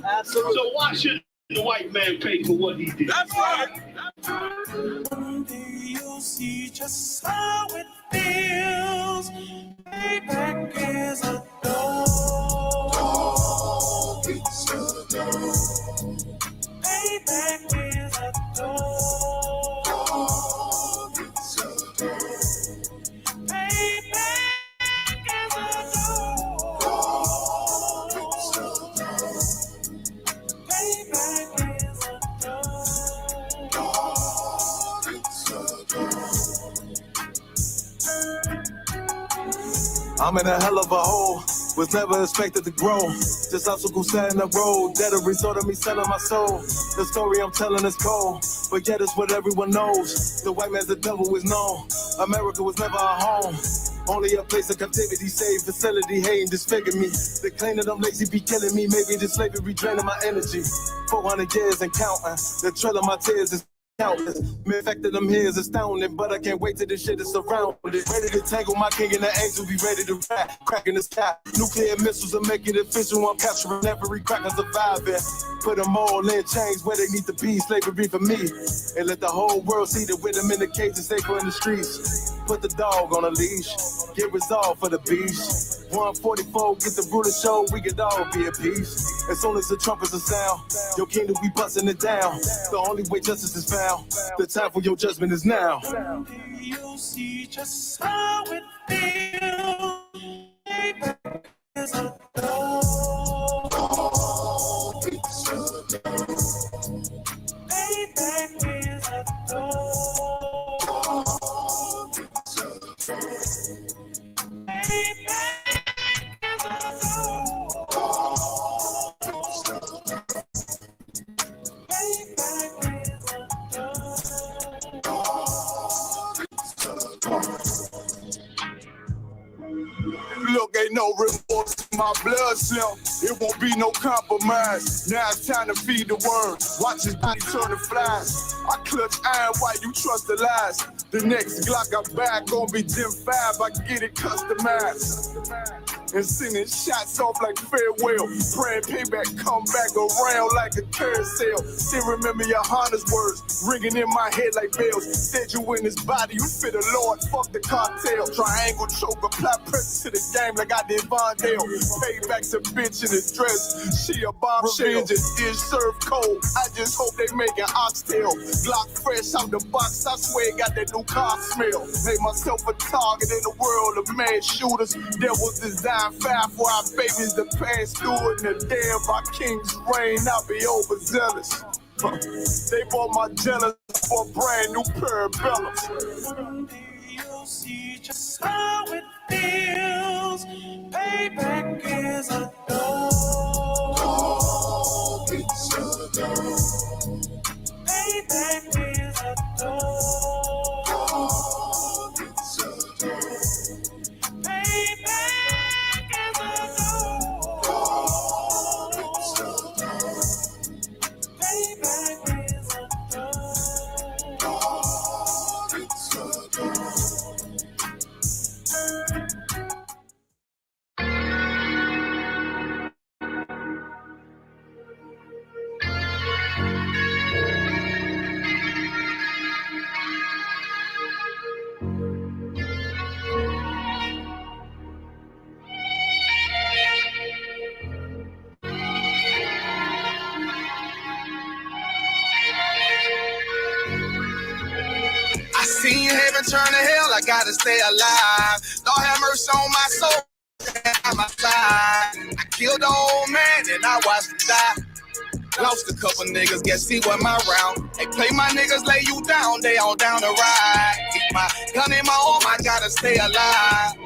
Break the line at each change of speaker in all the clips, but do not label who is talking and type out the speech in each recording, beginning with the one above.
Absolutely. So why should the white man pay for what he did?
That's right.
One day you'll see just how it feels. Payback is a dog. It's a dog. Payback is a dog. It's a dog. Payback is a dog. It's a dog. Payback is a dog. It's a dog.
I'm in a hell of a hole, was never expected to grow. Just obstacles set in the road, that a result of me selling my soul. The story I'm telling is cold, but yet it's what everyone knows. The white man's the devil is known. America was never our home. Only a place of captivity, safe facility, hating, disfigure me. They claim that I'm lazy, be killing me. Maybe the slavery draining my energy. 400 years and counting, the trail of my tears is countless. The fact that I'm here is astounding, but I can't wait till this shit is surrounded. Ready to tangle my king and the angel, be ready to rap. Cracking the sky, nuclear missiles are making it official. I'm capturing every crack and surviving. Put them all in chains where they need to be, slavery for me. And let the whole world see that with them in the cage and safer in the streets. Put the dog on a leash, get resolved for the beast. 144, get the ruler show, we could all be at peace. As soon as the trumpets are sound, your kingdom be busting it down. The only way justice is found, the time for your judgment is now.
Someday you'll see just how it feels. Payback is a dog. It's a dog. Payback is a dog. It's a dog. Payback is a dog. Payback is a dog.
Look, ain't no remorse in my blood slim. It won't be no compromise. Now it's time to feed the worms. Watch his body turn to flies. I clutch iron while you trust the lies. The next Glock I buy gon' be Gen 5. I get it customized. And sending shots off like farewell. Praying payback come back around like a carousel. Still remember your Honda's words ringing in my head like bells. Said you in his body, you fit the Lord, fuck the cartel. Triangle choke, apply pressure to the game like I did Vondale. Payback's a bitch in a dress, she a bombshell. Revenge is served cold, I just hope they make an oxtail. Glock fresh out the box, I swear it got that new car smell. Made myself a target in the world of mad shooters. There was design 5 for our babies to pass through it. And the day of our king's reign, I'll be overzealous. They bought my jealous for a brand new pair of bells.
Someday you'll see just how it feels. Payback is a dog. It's a dog. Payback is a dog. It's a dog. Payback is a dog. It's a dog. Payback is a dog. It's a dog.
I seen heaven turn to hell, I gotta stay alive. Lord have mercy on my soul, I'm alive. I killed the old man and I watched him die. Lost a couple niggas, guess he wasn't my round. They play my niggas, lay you down, they on down the ride. Keep my gun in my arm, I gotta stay alive.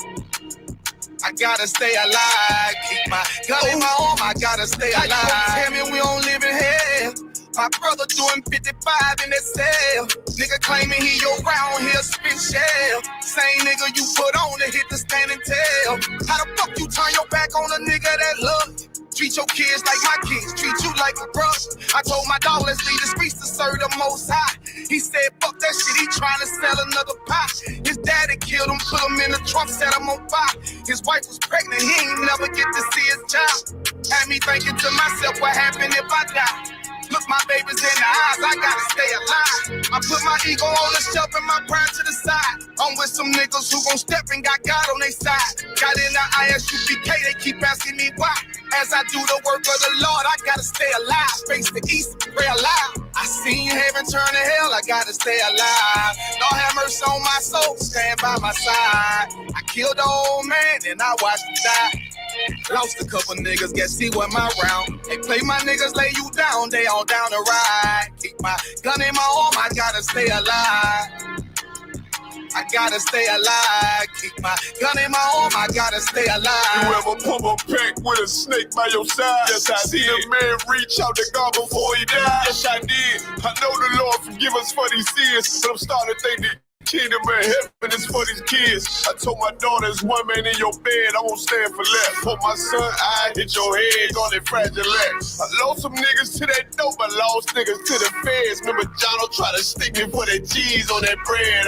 I gotta stay alive. Keep my gun in my arm, I gotta stay alive. Tell me we don't live in hell. My brother doing 55 in that cell. Nigga claiming he your round here spit shell. Same nigga you put on to hit the standing tail. How the fuck you turn your back on a nigga that love you? Treat your kids like my kids, treat you like a brother. I told my dog, let's leave the streets to serve the most high. He said, fuck that shit, he trying to sell another pot. His daddy killed him, put him in the trunk, set him on fire. His wife was pregnant, he ain't never get to see his child. Had me thinking to myself, what happened if I die? Look my babies in the eyes, I gotta stay alive. I put my ego on the shelf and my pride to the side. I'm with some niggas who gon' step and got God on their side. Got in the ISUPK, they keep asking me why. As I do the work of the Lord, I gotta stay alive. Face the east, pray alive. I seen heaven turn to hell, I gotta stay alive. Lord have mercy on my soul, stand by my side. I killed the old man and I watched him die. Lost a couple niggas, guess he wasn't my round. They play my niggas, lay you down, they all down the ride. Keep my gun in my arm, I gotta stay alive. I gotta stay alive. Keep my gun in my arm, I gotta stay alive.
You ever pump a pack with a snake by your side? Yes, I see a man reach out to God before he died. Yes, I did. I know the Lord forgive us for these sins, but I'm starting to think that kingdom of heaven is for these kids. I told my daughter, there's one man in your bed, I won't stand for less. For my son, I hit your head on that fragile legs. I lost some niggas to that dope, I lost niggas to the feds. Remember Jono tried to stick me for that cheese on that bread,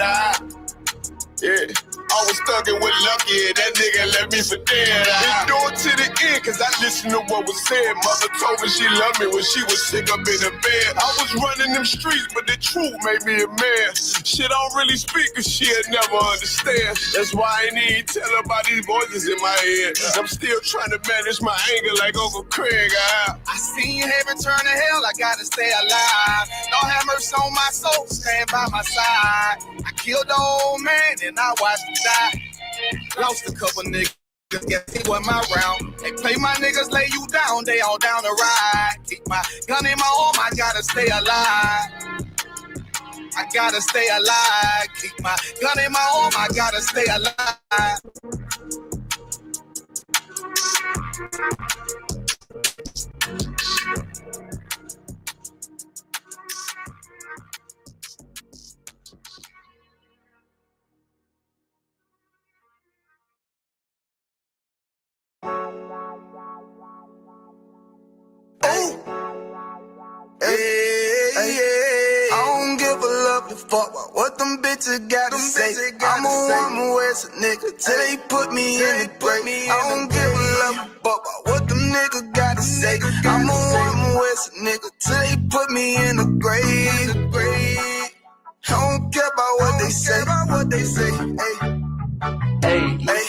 yeah, I was thugging with Lucky and that nigga left me for dead. Endure to the end, cause I listened to what was said. Mother told me she loved me when she was sick up in the bed. I was running them streets, but the truth made me a man. Shit, I don't really speak cause she'll never understand. That's why I ain't even tell her about these voices in my head. I'm still trying to manage my anger like Uncle Craig.
I seen heaven turn to hell, I gotta stay alive. Lord have mercy on my soul, stand by my side. I killed the old man and I watched him die. Lost a couple niggas, guess he wasn't my round. They play my niggas, lay you down, they all down the ride. Keep my gun in my arm, I gotta stay alive. I gotta stay alive. Keep my gun in my arm, I gotta stay alive. Fuck what them bitches gotta say. I'm a woman with a nigga till they put me in the grave. I don't give a love fuck what them niggas gotta say. I'm a woman with a nigga till they put me in the grave. I don't care about what they say. Hey.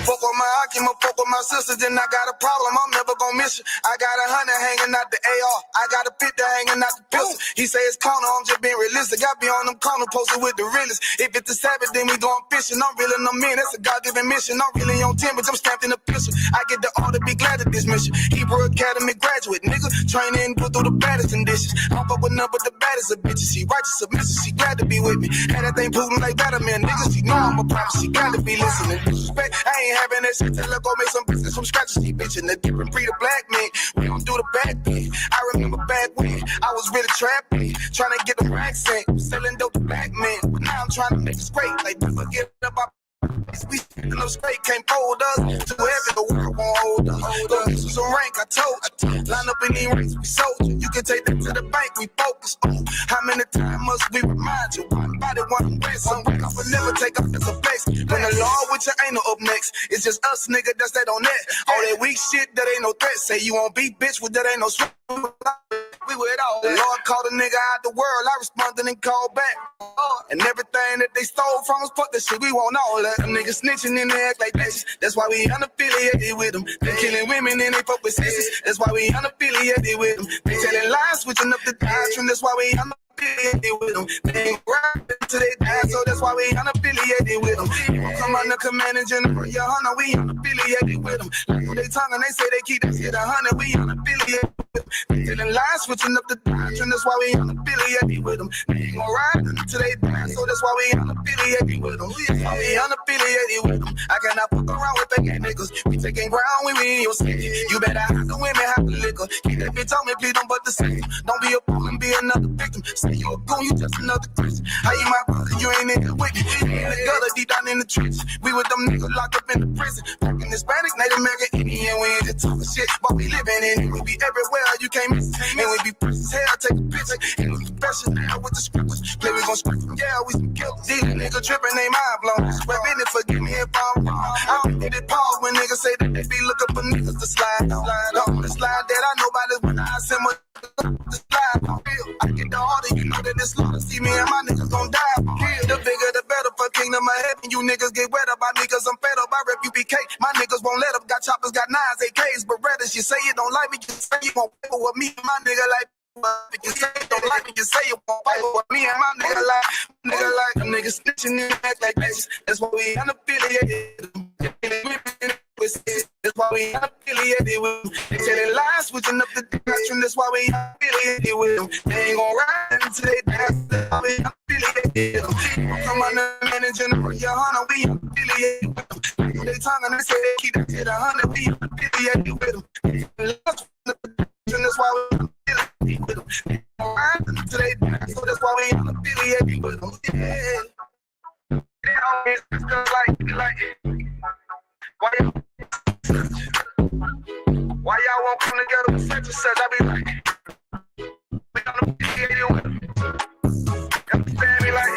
Fuck with my Akima, fuck with my sisters, then I got a problem, I'm never gonna miss you. I got 100 hanging out the AR, I got a 50 hanging out the pistol. He say it's corner, I'm just being realistic. I be on them corner posted with the realest. If it's the Sabbath, then we going fishing. I'm reeling them in, that's a God-given mission. I'm really on 10, but I'm stamped in the pistol. I get the order, be glad of this mission. Hebrew Academy graduate, nigga, training, put through the baddest conditions. I don't fuck with none but the baddest of bitches. She righteous submissive, she glad to be with me. Had that thing Putin like that, man, niggas. She know I'm a prophet, she got to be listening. Disrespect, I ain't having that shit till I go make some business from scratch. She bitchin' the different breed of black men. We don't do the bad thing. I remember back when I was really trapping, trying to get the racks in, selling dope to black men. But now I'm trying to make it straight, like never get about. We no straight can't fold us. Too heavy, the world won't hold us. This is a rank, I told. Line up in these ranks, we soldier. You can take that to the bank, we focus on. How many times must we remind you? One body, one way, some break off and never take off as a face. When the law with you ain't no up next. It's just us, nigga, that's that on that. All that weak shit, that ain't no threat. Say you won't beat, bitch, with that ain't no sweat. We with all. The Lord called a nigga out the world. I responded and called back. And everything that they stole from us, fuck that shit, we want all that. Them niggas snitching and they act like bitches. That's why we unaffiliated with them. They killing women and they fuck with sisters. That's why we unaffiliated with them. They telling lies, switching up the doctrine. That's why we unaffiliated with them. They ain't right till they die, so that's why we unaffiliated with them. Come on the command and general, your honor, we unaffiliated with them. Like they tongue and they say they keep that shit 100, we unaffiliated with them. They telling lies, switching up the doctrine. That's why we unaffiliated with them. They ain't gonna ride until they die, so that's why we unaffiliated with them. We unaffiliated with them. I cannot fuck around with fake niggas. We taking ground when we in your city. You better have the women have to liquor. Keep that bitch on me, please don't but the same. Don't be a fool and be another victim. Say you a goon, you just another Christian. How you my brother, you ain't in the wicked. You in the gutter, deep down in the trenches. We with them niggas locked up in the prison. Fucking Hispanic, Native American, Indian, we ain't just talking shit. But we living in it, we be everywhere, you can't miss it. And we be fresh as hell, take a picture. And we special now with the scriptures. Play, we gon' script them, yeah, we some killers. These niggas tripping, they mind blown. Rap in it, forgive me if I'm wrong. I don't get it pause when niggas say that they be looking for niggas to slide on. The slide that I know about is when I send my the slide on. I get the order, you know that it's slaughter. See me and my niggas gon' die. The bigger the better for kingdom of heaven. You niggas get wet up by niggas, I'm fed up by rep UPK. My niggas won't let up, got choppers, got nines, AKs, Berettas. You say you don't like me, you say you won't fight with me and my nigga like. You say you don't like me, you say you won't fight with me and my nigga like a nigga snitching in act like this. That's why we unaffiliated. That's why we unaffiliated with them. They say they lie, switching up the doctrine. That's why we unaffiliated with them. They ain't gon' ride until they die. That's why we unaffiliated with them. Come on, the manager, your honor, we unaffiliated with them. They talking, they say they keep that to the 100, we unaffiliated with them. That's why we unaffiliated with them. They gon' ride until they die. So that's why we unaffiliated with them. Yeah. They always just like. Why y'all won't come together with such and such? I be like, we gonna be here with them. You understand me? Like,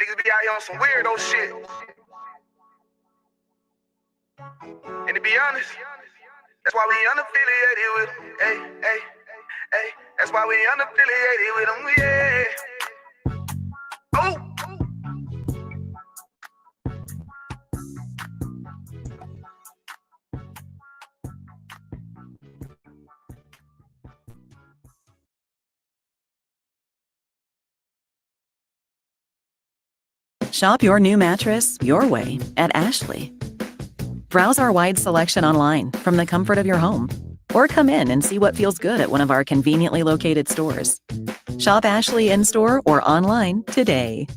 niggas be out here on some weirdo shit. And to be honest, that's why we unaffiliated with them. Hey. That's why we unaffiliated with them. Yeah. Oh.
Shop your new mattress your way at Ashley. Browse our wide selection online from the comfort of your home, or come in and see what feels good at one of our conveniently located stores. Shop Ashley in-store or online today.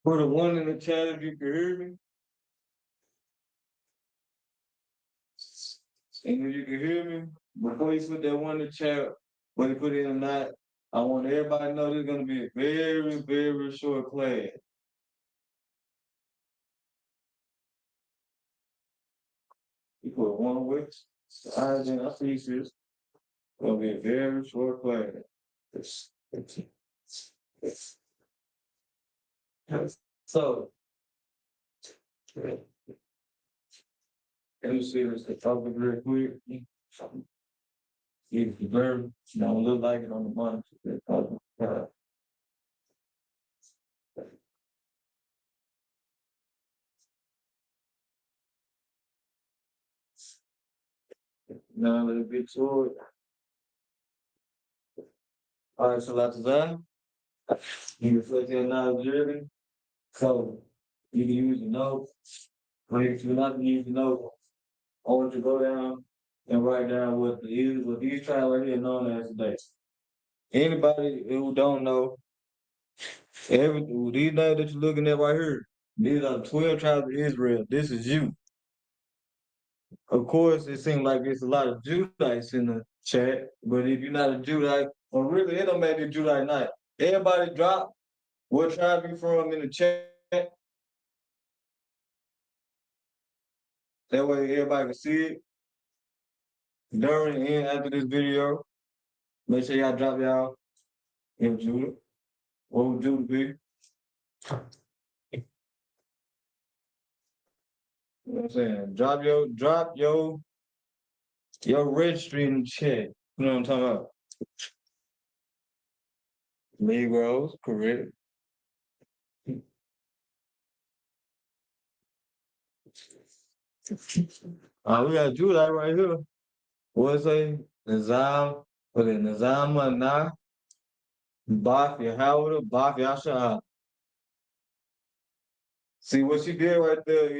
For the one in the chat, if you can hear me, and if you can hear me, before you put that one in the chat, when you put it in or not, I want everybody to know this is going to be a very, very short class. You put one with I see this. It's going to be a very short class. So, let me see this topic real quick. If the verb don't look like it on the monitor. Now let's get to it. All right, so that's that. You reflect your knowledge journey. So you can use the notes. Or if you're not gonna use the notes, I want you to go down and write down what these tribes right here known as today. Anybody who don't know, these names that you're looking at right here, these are the 12 tribes of Israel. This is you. Of course, it seems like there's a lot of Judites in the chat, but if you're not a Judite, or really, it don't make you Judite not. Everybody drop what tribe you from in the chat. That way everybody can see it during and after this video. Make sure y'all drop y'all in Judah. What would Judah be? You know what I'm saying? Drop your registry in the chat. You know what I'm talking about? Negroes, correct. We got Judah right here. What it say? Nizam, what is it? Nizam Na, Baf Yahawada, Baf Yasha. See what she did right there,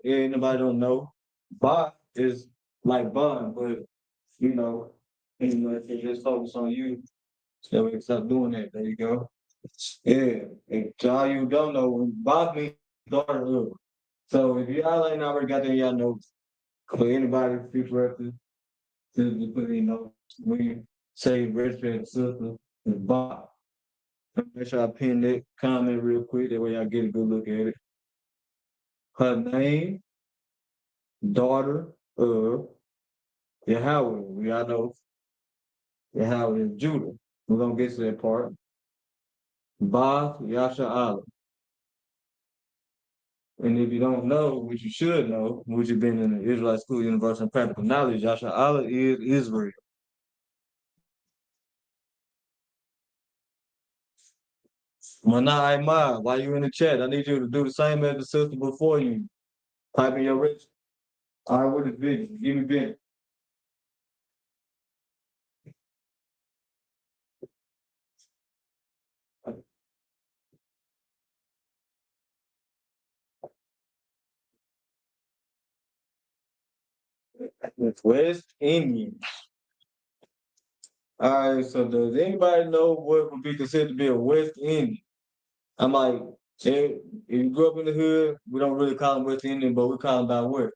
anybody don't know. Baf is like bond, but if you just focus on you, so we can stop doing that. There you go. Yeah. And to all you don't know, Baf means daughter of. So if y'all ain't already got that, y'all know. For anybody, future reference, to put we say registered sister is Bob. Make sure I pin that comment real quick, that way y'all get a good look at it. Her name, daughter of Yahweh. We all know Yahweh is Judah. We're gonna get to that part. Bob Yasha Allah. And if you don't know, which you should know, which you've been in the Israelite School University of Practical Knowledge, Yasha Allah is Israel. Mana Ima, while you in the chat, I need you to do the same as the sister before you. Type in your rich. All right, what is big? Give me big. It's West Indian. All right, so does anybody know what would be considered to be a West Indian? I'm like, if you grew up in the hood, we don't really call them West Indian, but we call them about what?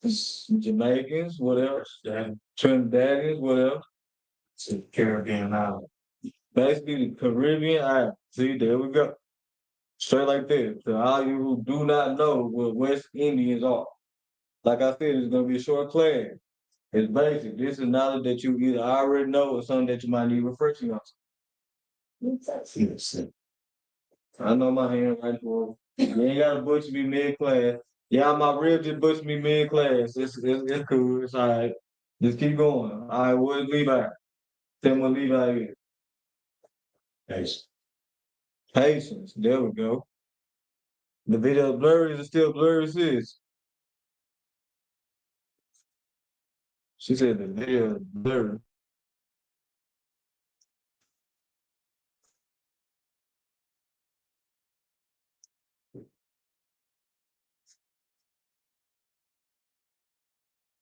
Jamaicans, what else? Trinidadians, what else? Caribbean island. Basically, the Caribbean island. See, there we go. Straight like that. To all you who do not know what West Indians are. Like I said, it's gonna be a short class. It's basic. This is knowledge that you either already know or something that you might need refreshing on. I know my hand right for it. You ain't gotta butcher me mid-class. Yeah, my rib just butchered me mid-class. It's cool. It's all right. Just keep going. All right, where's Levi? Tell me what Levi is. Patience. Patience. There we go. The video blurry is still blurry, sis. She said the video is blurry.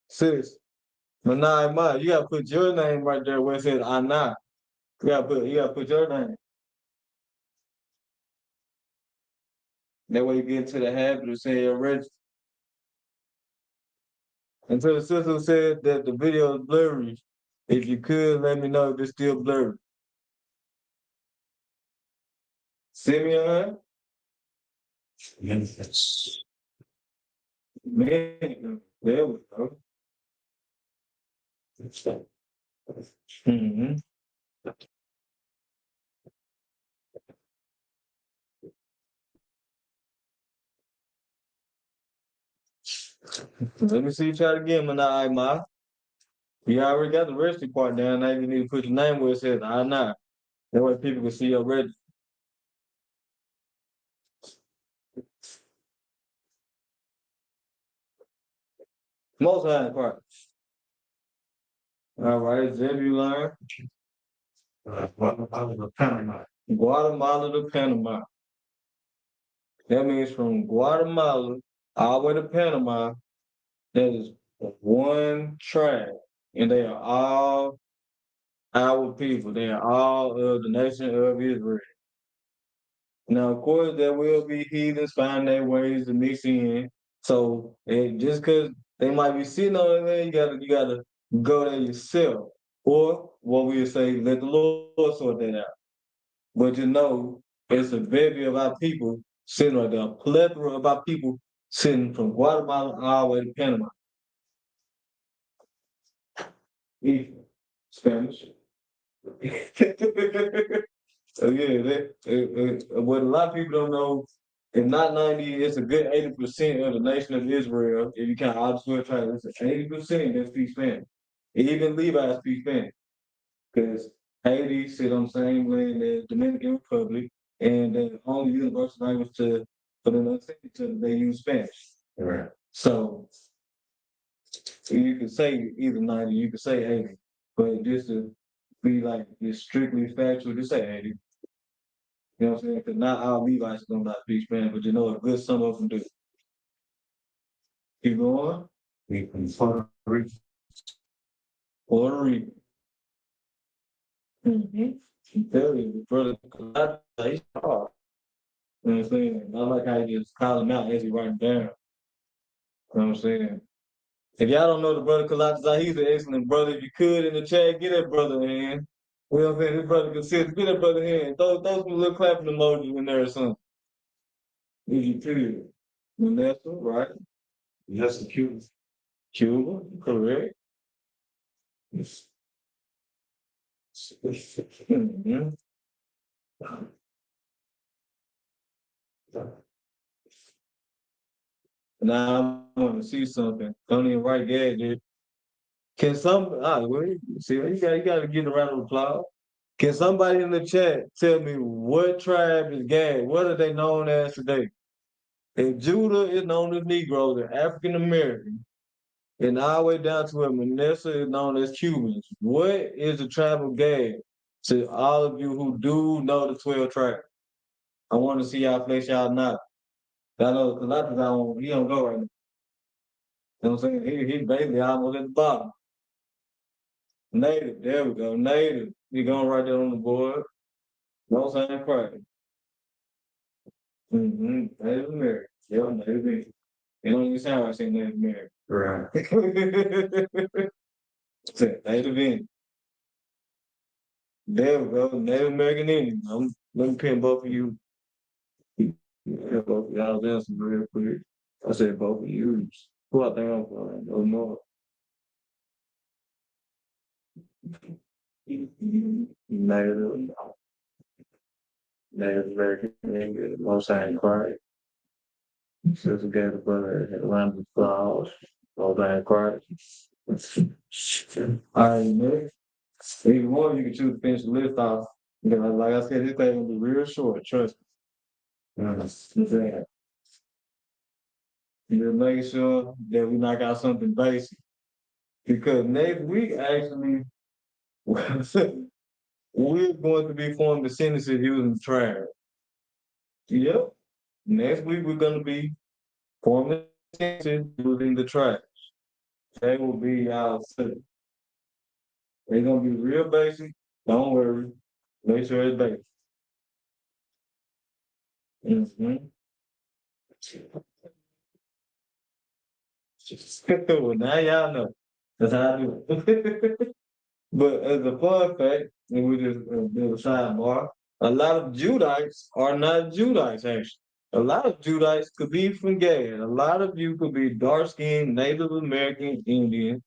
Sis, Manai Ma, you gotta put your name right there where it says Anna. You gotta put your name. That way you get into the habit of saying your register. Until the sister said that the video is blurry. If you could, let me know if it's still blurry. Simeon? Yes. Man, there we go. Mm-hmm. Let me see you try it again, Manai Ma. You already got the registry part down. Now you need to put your name where it says Anna. That way people can see your register. Most high part. All right, Zebulon. Guatemala to Panama. Guatemala to Panama. That means from Guatemala all the way to Panama, that is one tribe. And they are all our people. They are all of the nation of Israel. Now, of course, there will be heathens find their ways to mix in. So just because they might be sitting on there, you gotta go there yourself. Or what we would say, let the Lord sort that out. But it's a bevy of our people sitting right there, a plethora of our people sitting from Guatemala all the way to Panama. Spanish. So yeah, what a lot of people don't know, if not 90, it's a good 80% of the nation of Israel. If you count all the 12 tribes, it's 80% that speak Spanish. Even Levi speak Spanish. Because Haiti sit on the same land as Dominican Republic, and the only universal language for the they use Spanish. Right. So you could say either 90, you could say 80. But just to be like just strictly factual, just say 80. You know what I'm saying? Because not all Levites don't not speak Spanish, but you know a good some of them do. Keep going. Puerto Rican. Puerto Rican. Tell you, brother, he's hard. You know what I'm saying? I like how you just call him out as he write him down. You know what I'm saying? If y'all don't know the brother Kalata, he's an excellent brother. If you could in the chat, get that brother a hand. You know what I'm saying? This brother consistent. Get that brother a hand. Throw some little clapping emojis in there or something. If you could. Vanessa, right? Yes, Cuba. Cuba, correct. Mhm. Now I want to see something. Don't even write gadget. Can some wait, see you gotta get a round of applause. Can somebody in the chat tell me what tribe is Gad? What are they known as today? If Judah is known as Negroes and African American, and all the way down to where Manasseh is known as Cubans, what is the tribe of Gad? To all of you who do know the 12 tribes, I want to see y'all place y'all not. I know because a lot of times he don't go right now. You know what I'm saying? He basically almost at the bottom. Native, there we go. Native. He going right there on the board. No sign crack. Native American. Yeah, Native American. It don't even sound like saying Native American. Right. Native Indian. There we go. Native American Indian. Let me pin both of you. Yeah, both of y'all answer real quick. I said both of you. Who I think I'm going? No more. Native. Native American Indian. No sign crack. Says we got a brother at Lambert Falls. No sign crack. All right, next. Even more, you can choose to finish the list off. Because like I said, this thing will be real short, trust me. Just make sure that we knock out something basic. Because next week, actually, we're going to be forming the sentences using the triad. Yep. Next week, we're going to be forming sentences using the triad. They will be our sentence. They're going to be real basic. Don't worry. Make sure it's basic. Well, now y'all know. That's how I do it. But as a fun fact, and we just do a sidebar, a lot of Judites are not Judites, actually. A lot of Judites could be from Gad. A lot of you could be dark-skinned Native American Indian,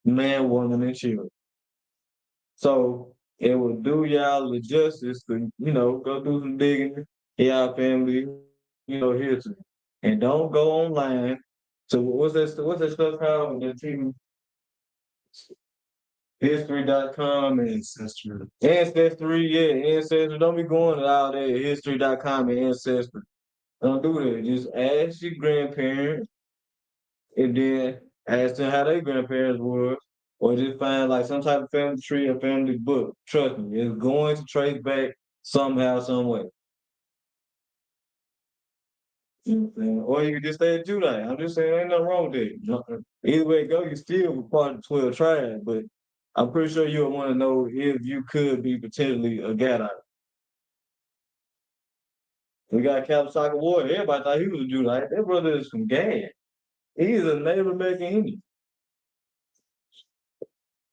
man, woman, and children. So it will do y'all the justice to, go do some digging, y'all family, history. And don't go online. So what's that stuff called? The TV? History.com and Ancestry, yeah, Ancestry. Don't be going to all that History.com and Ancestry. Don't do that. Just ask your grandparents and then ask them how their grandparents were. Or just find like some type of family tree or family book. Trust me, it's going to trace back somehow, some way. You know what I'm saying? Or you can just stay at Judite. I'm just saying ain't nothing wrong with that. Either way it go, you still part of the 12 tribes, but I'm pretty sure you'll want to know if you could be potentially a Gadite. We got Captain Soccer Warrior. Everybody thought he was a Judite. That brother is from Gad. He's a Native American Indian.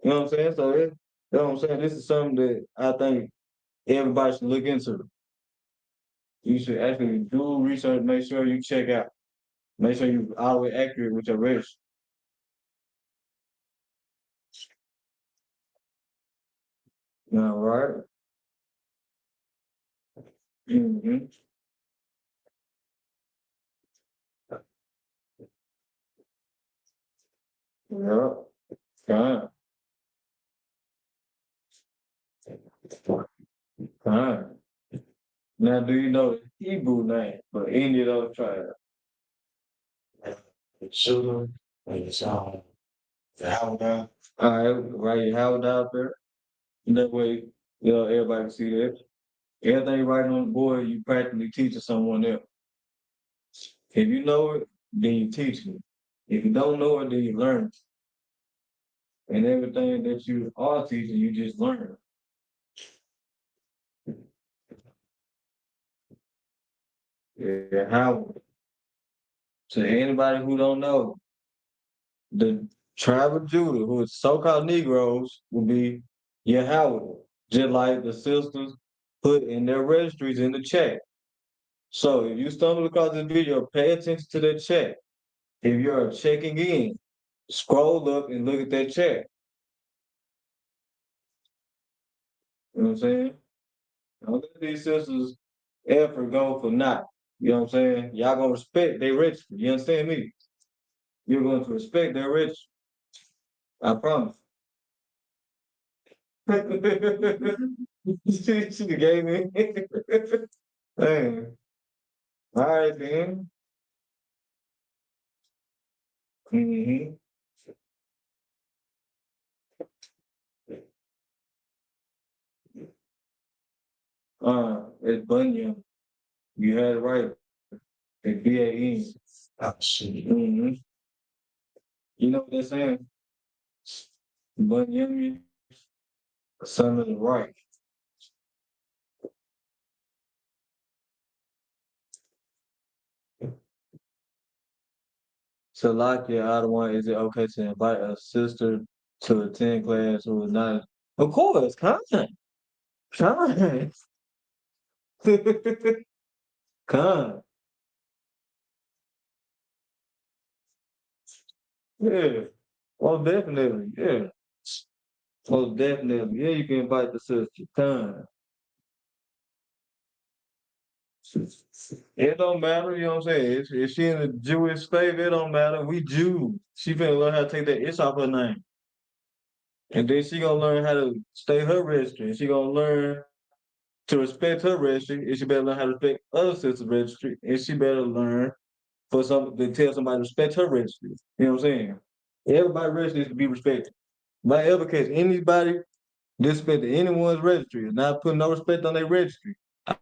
You know what I'm saying? So you know what I'm saying? This is something that I think everybody should look into. You should actually do research, make sure you check out. Make sure you're always accurate with your research. All right. Mm-hmm. Yeah. Fine. Fine. Now, do you know the Hebrew name for any of those tribes? Sugar, and it's the house down. All right, write your house down there. That way, everybody can see that. Everything you writing on the board, you practically teaching someone else. If you know it, then you teach it. If you don't know it, then you learn it. And everything that you are teaching, you just learn. Yeah, how? To anybody who don't know, the tribe of Judah, who is so-called Negroes, will be Yahweh, just like the sisters put in their registries in the chat. So if you stumble across this video, pay attention to that chat. If you're checking in, scroll up and look at that chat. You know what I'm saying? Don't let these sisters effort go for naught. You know what I'm saying? Y'all gonna respect their registry. You understand me? You're going to respect their registry. I promise. She gave me. Hey, all right then. Mm-hmm. It's Bunyan. You had it right. It's B-A-N. Mm-hmm. You know what they're saying? Bunyan, son of the right. So, like your other one, is it okay to invite a sister to attend class who is not? Of course, kind. Kind. Kind. Yeah. Well, definitely. Yeah. Well, definitely. Yeah, you can invite the sister. Kind. It don't matter, you know what I'm saying? If she in the Jewish faith, it don't matter. We Jews. She finna learn how to take that itch off her name. And then she gonna learn how to stay her registry. And she gonna learn to respect her registry. And she better learn how to respect other sisters' registry. And she better learn to tell somebody to respect her registry. You know what I'm saying? Everybody registry is to be respected. By ever case, anybody disrespect anyone's registry and not put no respect on their registry,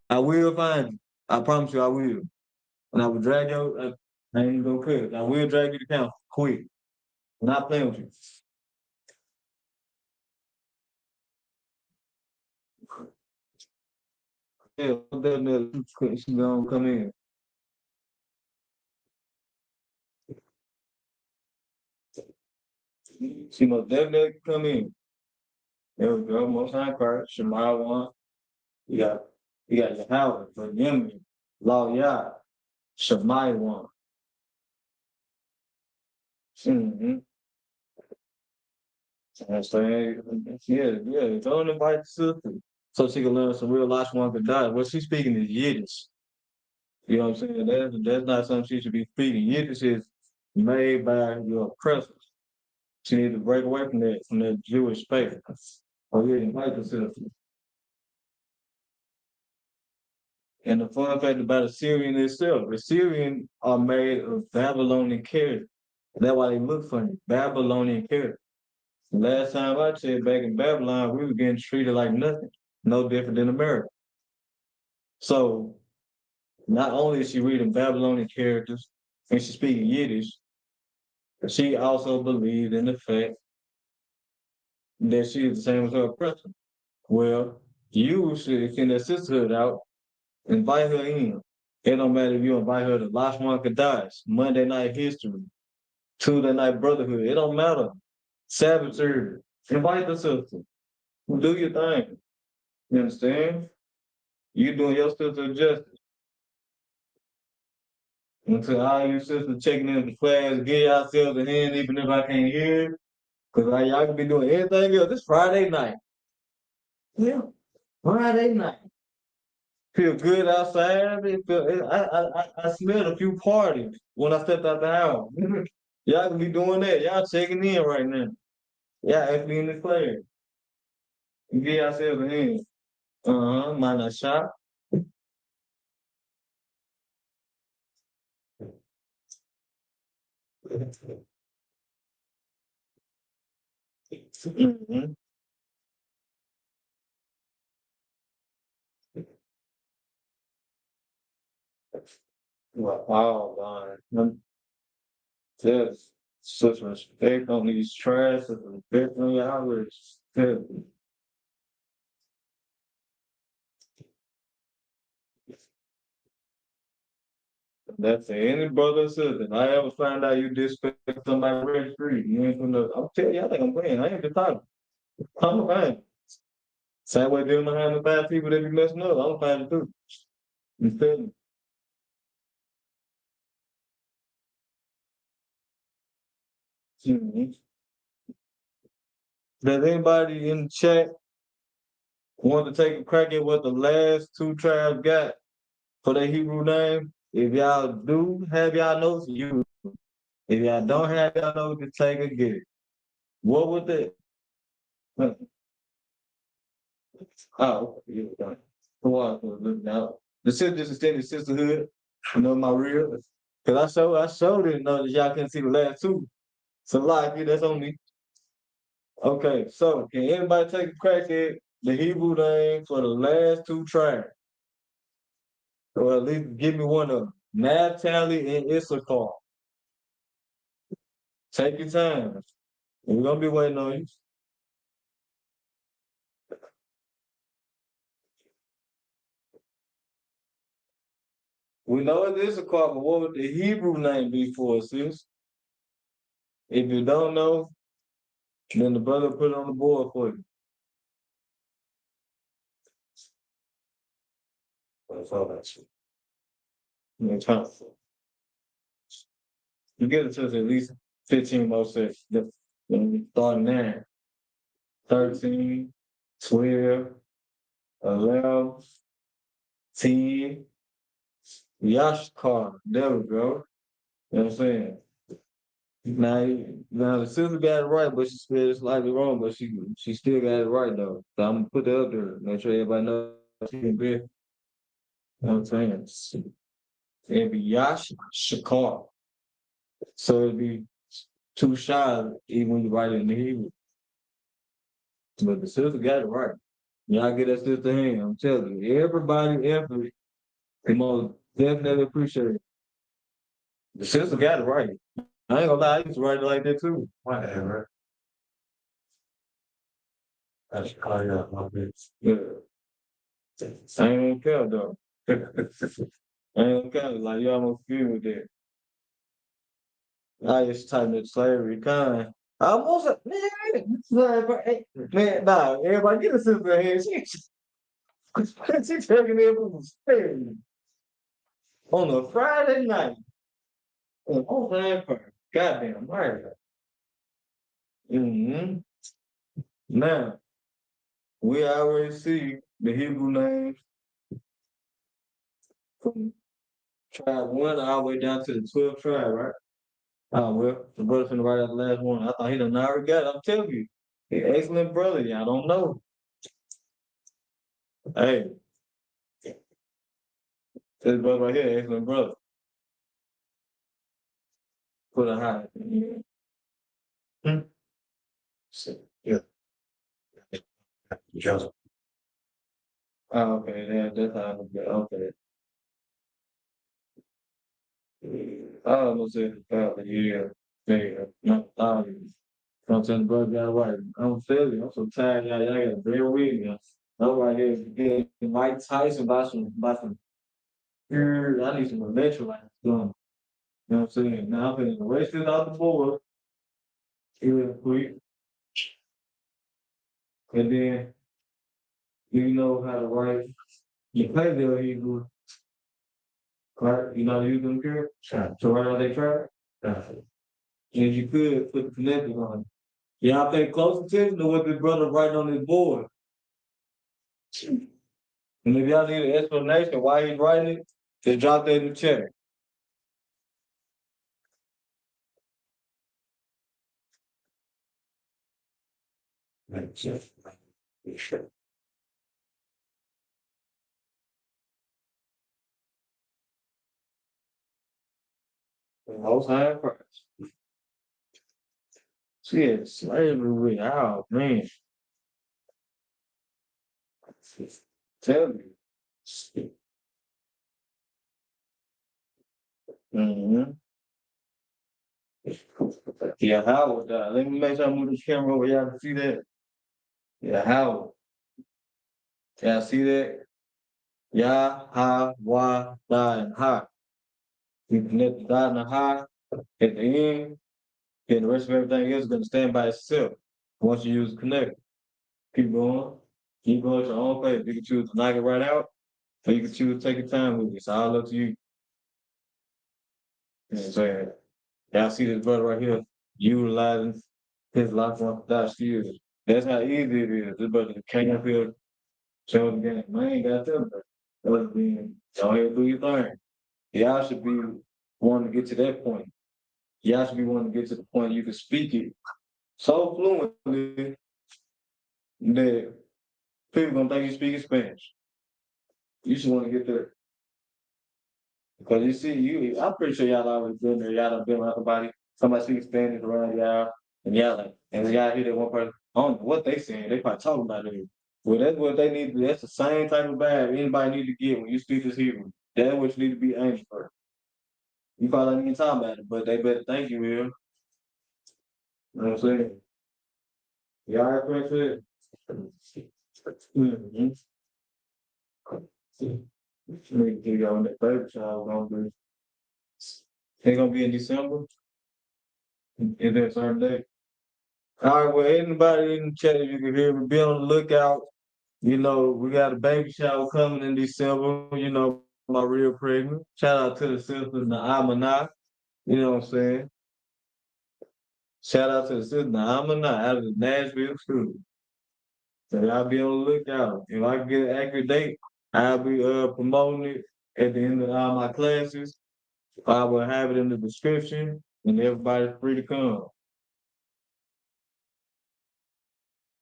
I will find you. I promise you I will. And I will drag you, I ain't even gonna cut. I will drag you to council, quick. I'm not playing with you. Yeah, definitely, she's gonna come in. She must definitely come in. There we go, most high Christ, Shema one. You got, you got your Howard, for Yemi, Law Yah, Shemai one. Mm-hmm. That's yeah. Don't invite the sister so she can learn some real Lashawan Qadash. What she's speaking is Yiddish. You know what I'm saying? That's not something she should be speaking. Yiddish is made by your oppressors. She needs to break away from that Jewish faith. Oh yeah, invite the sister. And the fun fact about Assyrian itself, Assyrian are made of Babylonian character. That's why they look funny. Babylonian character. Last time I checked back in Babylon, we were getting treated like nothing. No different than America. So not only is she reading Babylonian characters and she's speaking Yiddish, she also believed in the fact that she is the same as her oppressor. Well, you should send that sisterhood out, invite her in. It don't matter if you invite her to Lashawan Qadash, Monday Night History, Tuesday Night Brotherhood. It don't matter. Sabbath service. Invite the sister. Do your thing. You understand? You doing your sister justice. Until all you sisters checking in the class, give yourselves a hand, even if I can't hear. Because y'all can be doing anything else. It's Friday night. Yeah, Friday night. Feel good outside. I smelled a few parties when I stepped out the house. Y'all can be doing that. Y'all checking in right now. Y'all actually in the class. Give yourselves a hand. Mind a shop. Mhm. Wow, man. Just such respect on these trash, such respect on your hours. That's any brother or sister. If I ever find out you disrespect somebody red street, you ain't gonna. I'm telling you, I think I'm playing. I ain't just talking. I'm fine. Same way dealing behind the bad people that be messing up. I'm fine too. You feel me? Mhm. Does anybody in the chat want to take a crack at what the last two tribes got for their Hebrew name? If y'all do have y'all notes, you. If y'all don't have y'all notes, just take a guess. What would the oh yeah, done. Who was now? The sisters extended sisterhood, you know my real. Cause I showed didn't know that y'all couldn't see the last two. So like that's on me. Okay, so can anybody take a crack at the Hebrew name for the last two tribes? Or at least give me one of them. Naphtali and Issachar. Take your time. We're gonna be waiting on you. We know it's Issachar, but what would the Hebrew name be for us, sis? If you don't know, then the brother put it on the board for you. That's all that's it. You get it to us at least 15 more seconds. Start now. 13, 12, 11, 10. Yashkar. There we go. You know what I'm saying? Now the sister got it right, but she said it's slightly wrong, but she still got it right though. So I'm gonna put that up there. Make sure everybody knows she can be. You know what I'm saying? It'd be Yash Shakar. So it'd be too shy even when you write it in the Hebrew. But the sister got it right. Y'all get that sister hand. I'm telling you, everybody effort, the most definitely appreciate it. The sister got it right. I ain't gonna lie, I used to write it like that too. Whatever. I should call you out my bitch. Yeah. I ain't gonna care though. I ain't gonna care. Like you almost agree with that. I used to type in slavery kind. I almost man, nah, everybody get a sister hand. She taking me from slavery on a Friday night. On that part. Goddamn right. Mm-hmm. Now, we already see the Hebrew names from tribe one all the way down to the 12th tribe, right? Oh, well, the brother finna write out the last one. I thought he done already got it. I'm telling you. He excellent brother. Y'all don't know. Hey, this brother right here, excellent brother. Put a high. Hmm? Yeah. Joseph. Oh, okay, that's how I look at it. Okay. I almost said yeah. Yeah. No, I'm telling the brother got it right. I'm telling you, I'm so tired, y'all gotta bear with me. I'm right here getting Mike Tyson by some I need some electrolytes going. You know what I'm saying? Now I'm gonna erase this out the board real quick. And then you know how to write. You play there, Hebrew, right? You know how to use them here? Sure. So write out they try. And you could put the connectors on it. Y'all pay close attention to what this brother writing on his board. And if y'all need an explanation why he's writing it, just drop that in the chat. Most high price. Shit, slavery. Oh man, tell me. Mm-hmm. Yeah, Howard. Let me make sure I move the camera over. Y'all can see that. Yeah, Howard. Y'all see that? Ya, ha, wa, da, and ha. You connect the da and the ha at the end, and the rest of everything else is going to stand by itself once you use the connect. Keep going. Keep going at your own pace. You can choose to knock it right out, or you can choose to take your time with it. It's all up to you. You know what I'm saying? Y'all see this brother right here utilizing his Lashawan Qadash skills. That's how easy it is. This brother came up here, showed the game. Man, ain't got them. Other than go ahead and do your thing. Y'all should be wanting to get to that point. Y'all should be wanting to get to the point you can speak it so fluently that people gonna think you speak Spanish. You should want to get there. Because you see, I'm pretty sure y'all already been there. Y'all done been around somebody speaks Spanish around y'all, and y'all like, and y'all hear that one person, I don't know what they saying. They probably talking about it. Well, that's what they need to do. That's the same type of vibe anybody need to get when you speak this Hebrew. That's what you need to be aiming for. You probably ain't even talking about it, but they better think you will. You know what I'm saying? Y'all have friends with it? Mm-hmm. Let me y'all when that baby shower gonna be. It's gonna be in December. Is there a certain day? All right, well, anybody in the chat, if you can hear me, be on the lookout. You know, we got a baby shower coming in December. You know, my real pregnant. Shout out to the sisters in the Amana. You know what I'm saying? Shout out to the sisters in the Amana out of the Nashville school. So y'all be on the lookout. If I can get an accurate date, I'll be promoting it at the end of all my classes. I will have it in the description, and everybody's free to come.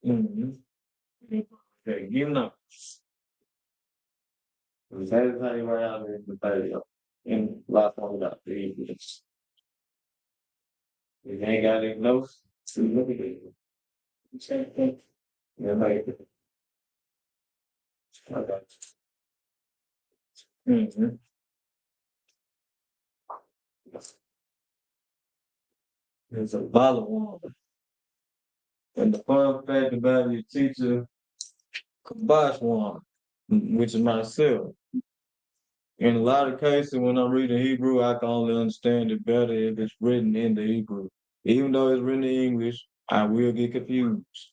Mm-hmm. Okay, give them up. That is how you write out in the video. And last one without the English. If you ain't got any notes, look at it. Same thing. Yeah, like, okay. Mm-hmm. It's a volleyball. And the fun fact about your teacher, Kabash one, which is myself. In a lot of cases, when I'm reading Hebrew, I can only understand it better if it's written in the Hebrew. Even though it's written in English, I will get confused.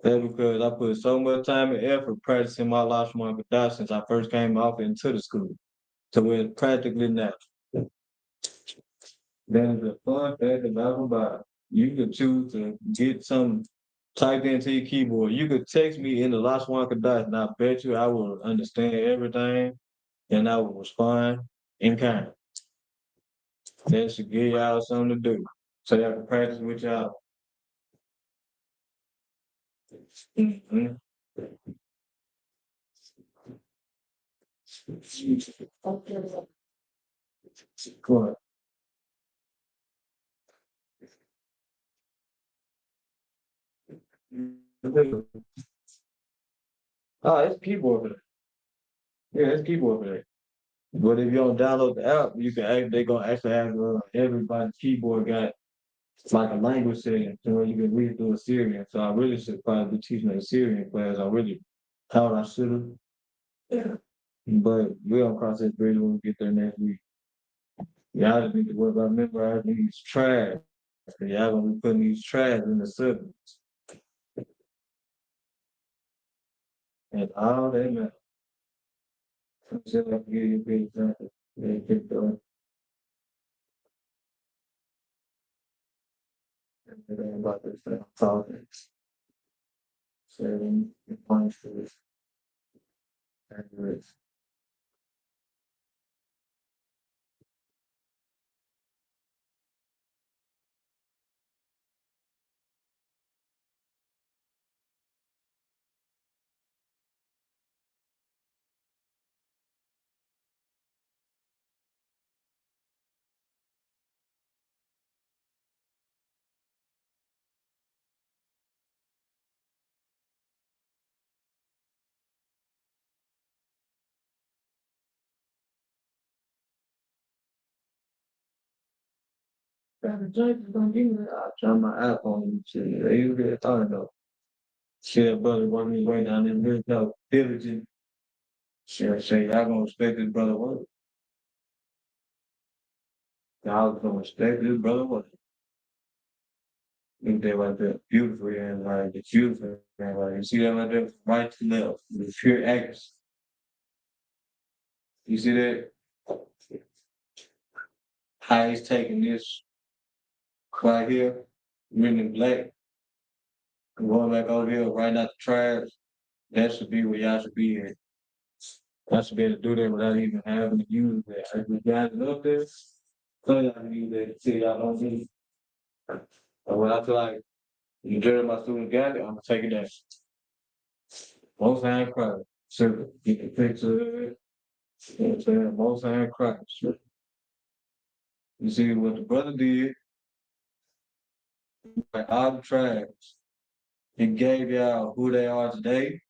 That's because I put so much time and effort practicing my Lashawan Qadash since I first came off into the school. So it's practically natural. That is a fun fact about it. You could choose to get some typed into your keyboard. You could text me in the Lashawan Qadash, and I bet you I will understand everything and I will respond in kind. That should give y'all something to do. So y'all can practice with y'all. Mm-hmm. Go ahead. Oh, it's keyboard for that. Yeah, it's keyboard for that. But if you don't download the app, you can they're gonna actually have everybody's keyboard got like a language setting to where you can read through a Syrian. So I really should probably be teaching a Syrian class. I really thought I should have. Yeah. But we're gonna cross that bridge when we get there next week. Y'all just need to worry about memorizing these trash. Y'all gonna be putting these trash in the subjects. And all that matters. So I can give you a good example. Yeah, keep going. And then about this thing, politics. Serving the points to this. And the Judge is gonna give me. I try my iPhone and shit. You really thought about. Shit, brother, want me way down in here, no diligent. Shit, say y'all gonna respect this brother work. Y'all gonna respect this brother work. Look there right there, beautiful and like it's beautiful and like you see that right there, right to left, the pure accuracy. You see that? How he's taking this right here, written in black, and going back over here, right out the trash. That should be where y'all should be at. I should be able to do that without even having to use that. If you guys up there, so y'all can use that to see y'all don't need. And when I feel like the majority of my students got it, I'm gonna take it down. Most hand cry. Simple. Get the picture of it. You know what I'm saying? Most hand cry. Sure. You see what the brother did, like all the tribes. He gave y'all who they are today.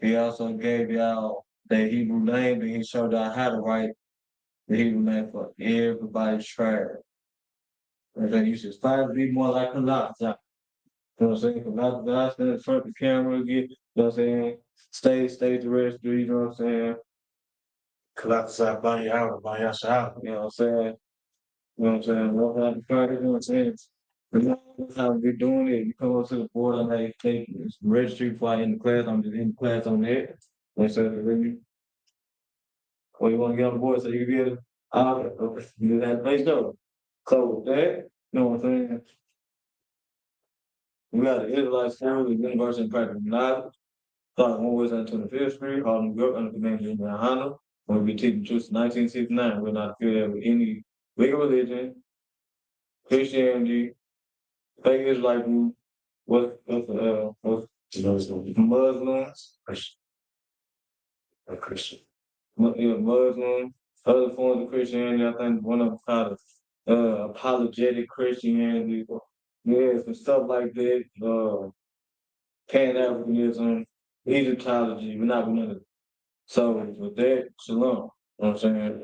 He also gave y'all their Hebrew name, and he showed y'all how to write the Hebrew name for everybody's tribe. And then you should strive to be more like Allah. You know what I'm saying? Allah stand in front of the camera again. You know what I'm saying? Stay the registry, you know what I'm saying? Kalata Banya Shah, you know what I'm saying? You know what I'm saying? What kind of party, you know what I'm saying? You know, that's how we doing it. You come up to the board and they take registry before I in the class. I'm just in the class on that. When it says really, well, you want to get on the board so you can get it. Okay. You do that place though. So with that, you know what I'm saying? We got the Israelite School, the University of Practical Knowledge. Started one West on 25th Street, Harlem, York, under the command of Hannah. We'll be teaching truth since 1969. We're not affiliated with any bigger religion, Christianity, fake Israelite group, what's Muslims, Christian, yeah, Muslim, other forms of Christianity. I think one of them called apologetic Christianity. Yeah, some stuff like that. Pan-Africanism, Egyptology, we're not none of it. So with that, shalom. You know what I'm saying?